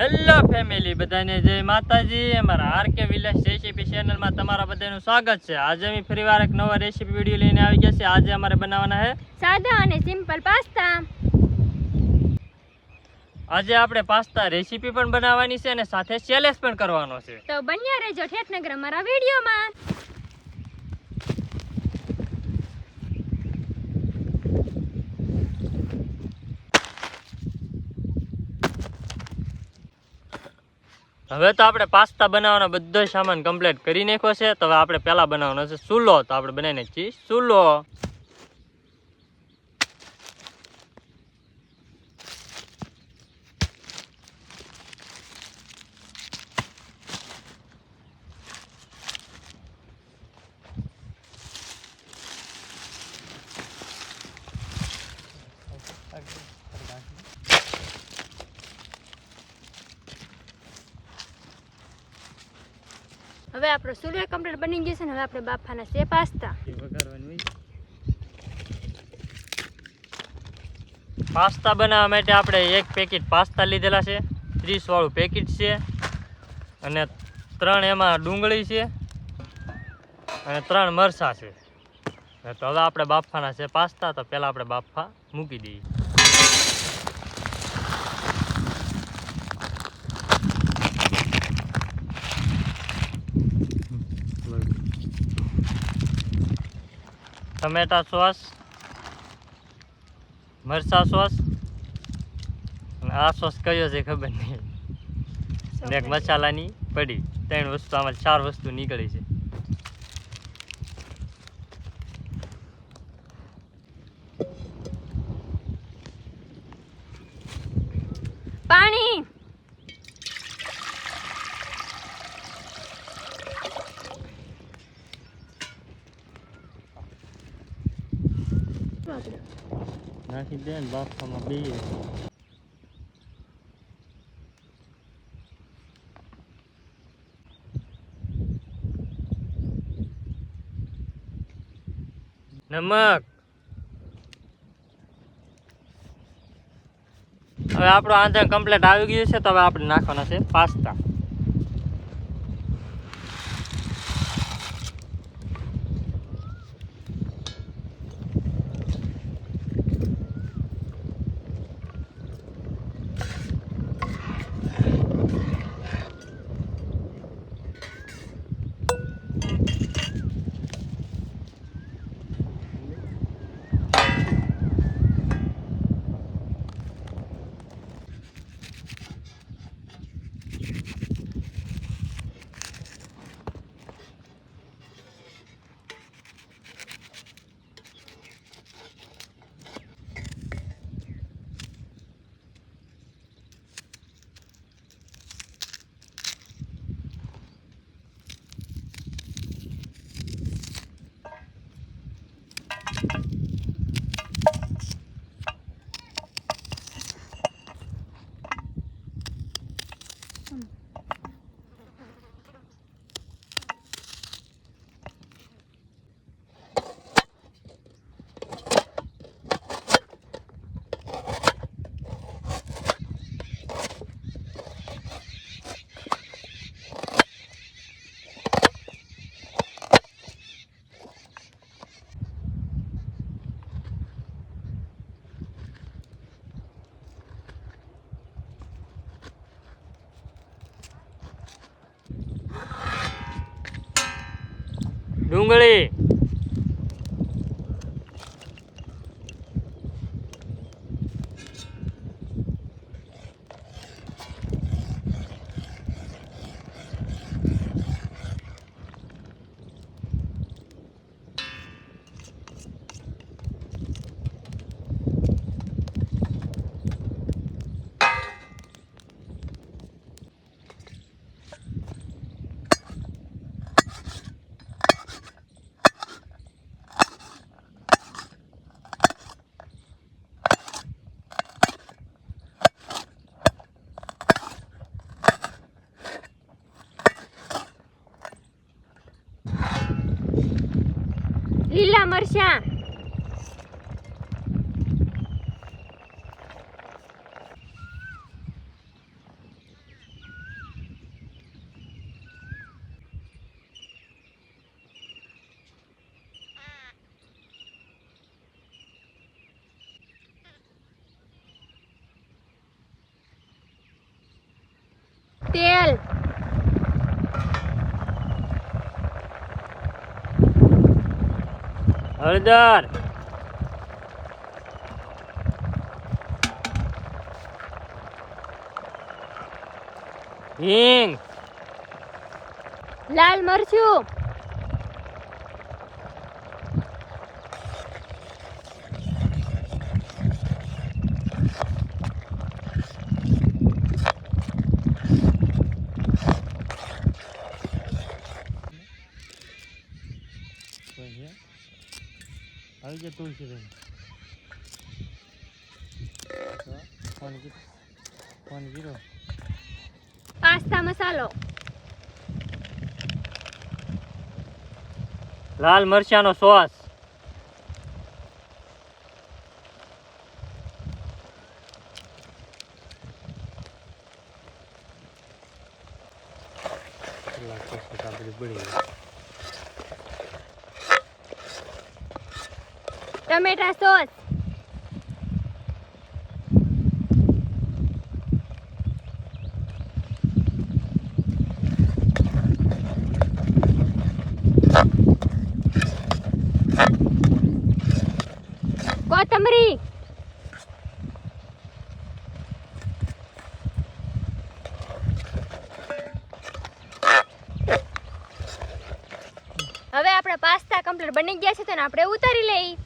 Hello family, બધાને જય માતાજી। અમારા આરકે વિલેજ રેસીપી ચેનલમાં તમારા બધાનું સ્વાગત છે। આજે અમે ફરીવાર એક નવા રેસીપી વિડીયો લઈને આવી ગયા છે। આજે અમારે બનાવવાના છે સાદા અને સિમ્પલ પાસ્તા। આજે આપણે પાસ્તા રેસીપી પણ બનાવવાની છે અને સાથે ચેલેન્જ પણ કરવાનો છે। તો બન્યા રહેજો ઠેઠનગર અમારા વિડીયોમાં। હવે તો આપણે પાસ્તા બનાવવાનો બધો સામાન કમ્પ્લીટ કરી નાખ્યો છે। તો હવે આપણે પહેલા બનાવવાનો છે ચૂલો। તો આપણે બનાવી નાખીએ ચૂલો। હવે આપણો ચૂલો કમ્પ્લીટ બની ગયો છે ને હવે આપણે બાફાના છે પાસ્તા। પાસ્તા બનાવવા માટે આપણે એક પેકેટ પાસ્તા લીધેલા છે, 30 વાળું પેકેટ છે અને 3 એમાં ડુંગળી છે અને 3 મરચાં છે। તો હવે આપણે બાફવાના છે પાસ્તા। તો પહેલા આપણે બાફવા મૂકી દઈએ। ટમેટા સોસ, મરચા સોસ અને આ સોસ કયો છે ખબર નહીં, અને એક મસાલાની પડી। 3 વસ્તુ, આમાં 4 વસ્તુ નીકળી છે। પાણી, નાખી દે ને બાફવામાં બે નમક। હવે આપણું આંધણ કમ્પ્લીટ આવી ગયું છે। તો હવે આપણે નાખવાના છે પાસ્તા। ડુંગળી, લીલા મરચાં, હળદર, હિંગ, લાલ મરચું, આવી ગયા તુલસીબેન. ફોન કીધો. પાસ્તા મસાલો, લાલ મરચાંનો સોસ, ટમેટા સોસ, કોથમરી, હવે આપણા પાસ્તા કમ્પ્લીટ બની ગયા છે તો એને આપણે ઉતારી લઈએ.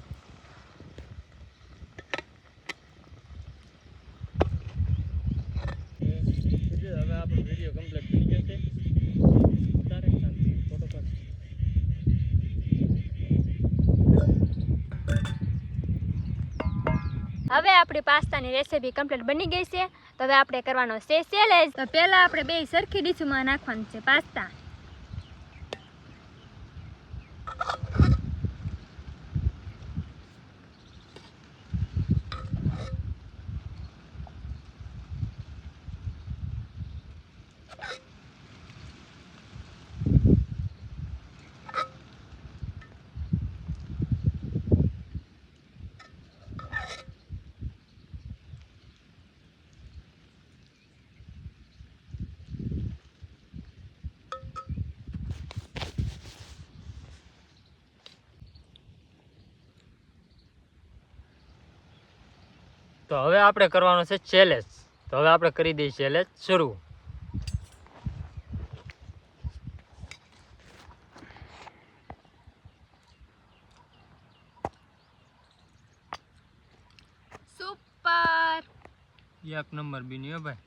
હવે આપણો વિડીયો કમ્પ્લીટ બની ગયો છે. ઉતારે ફોટો પર. હવે આપણી પાસ્તાની રેસીપી કમ્પ્લીટ બની ગઈ છે. તો હવે આપણે કરવાનો છે સેલેજ. તો પહેલા આપણે બે સરખી ડીશમાં નાખવાનું છે પાસ્તા. તો હવે આપણે કરવાનો છે ચેલેન્જ. તો હવે આપણે કરી દઈએ ચેલેન્જ શરૂ. સુપર. એક નંબર બીની ભાઈ.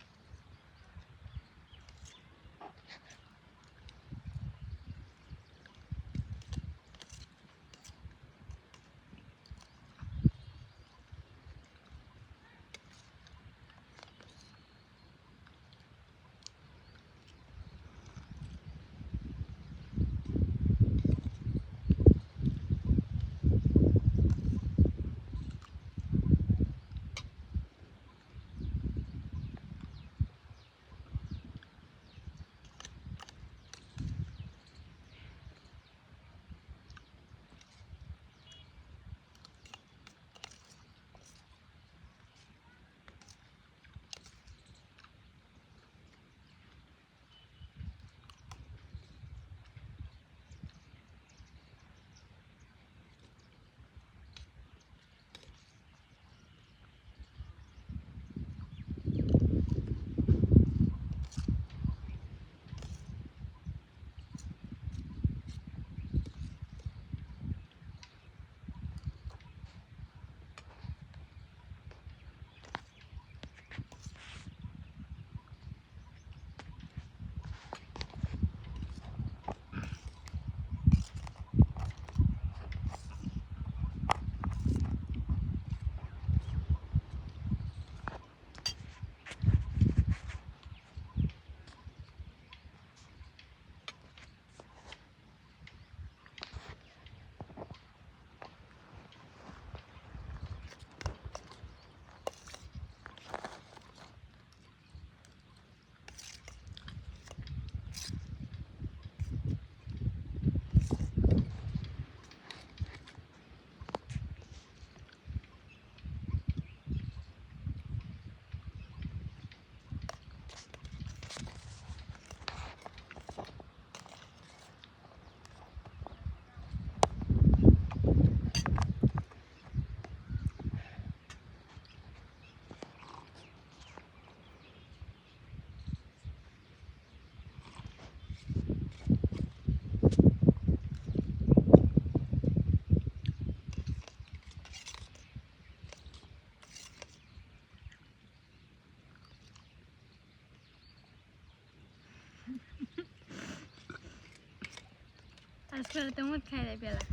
અસલ તો હું જ ખાઈ રહી પેલા.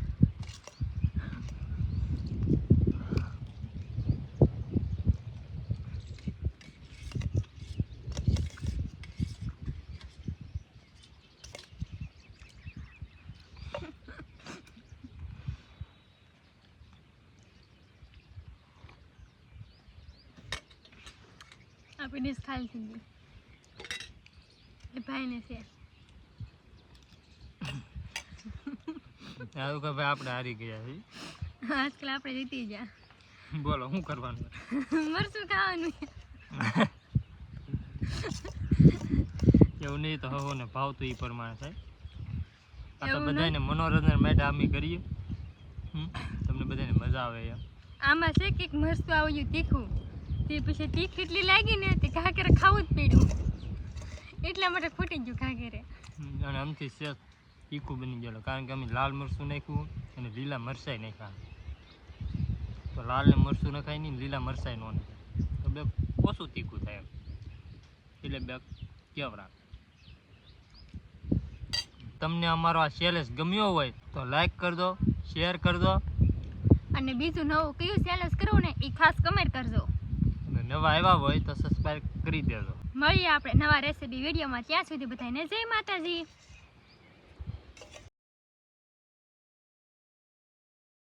આપણી ડીશ ખાલી થઈ ગઈ. એ ભાઈને છે. આવું કે ભાઈ આપણે હારી ગયા છીએ. આજકાલ આપણે જીતી ગયા. બોલો શું કરવાનું? મરચું ખાવાનું. એવું નહીં તો હવે ને ભાવ તો એ પ્રમાણે થાય. આ તો એવું બધાને મનોરંજન માટે અમે કરીએ. તમને બધાને મજા આવે એમ. આમાં છે કે મરચું આવ્યું તીખું, તે પછી તીખ એટલી લાગી ને તે ઘાઘરે ખાવું જ પડ્યું. એટલા માટે ખૂટી ગયું ઘાઘરે. અને આમથી સેજ તીખું બની ગયેલું, કારણ કે અમે લાલ મરચું નાખ્યું અને લીલા મરચાઈ નાખ્યા. તો લાલ ને મરચું નખાય નહીં, લીલા મરચાઈ ન નખાય, તો બે ઓછું તીખું થાય એમ. એટલે બે કેવરા. તમને અમારો આ ચેલેન્જ ગમ્યો હોય તો લાઈક કરી દો, શેર કરી દો, અને બીજું નવું કયું ચેલેન્જ કરવું ને એ ખાસ કમેન્ટ કરજો. અને નવા આવ્યા હોય તો સબસ્ક્રાઈબ કરી દેજો. મળીએ આપણે નવા રેસીપી વિડીયોમાં. ત્યાં સુધી બધાને જય માતાજી.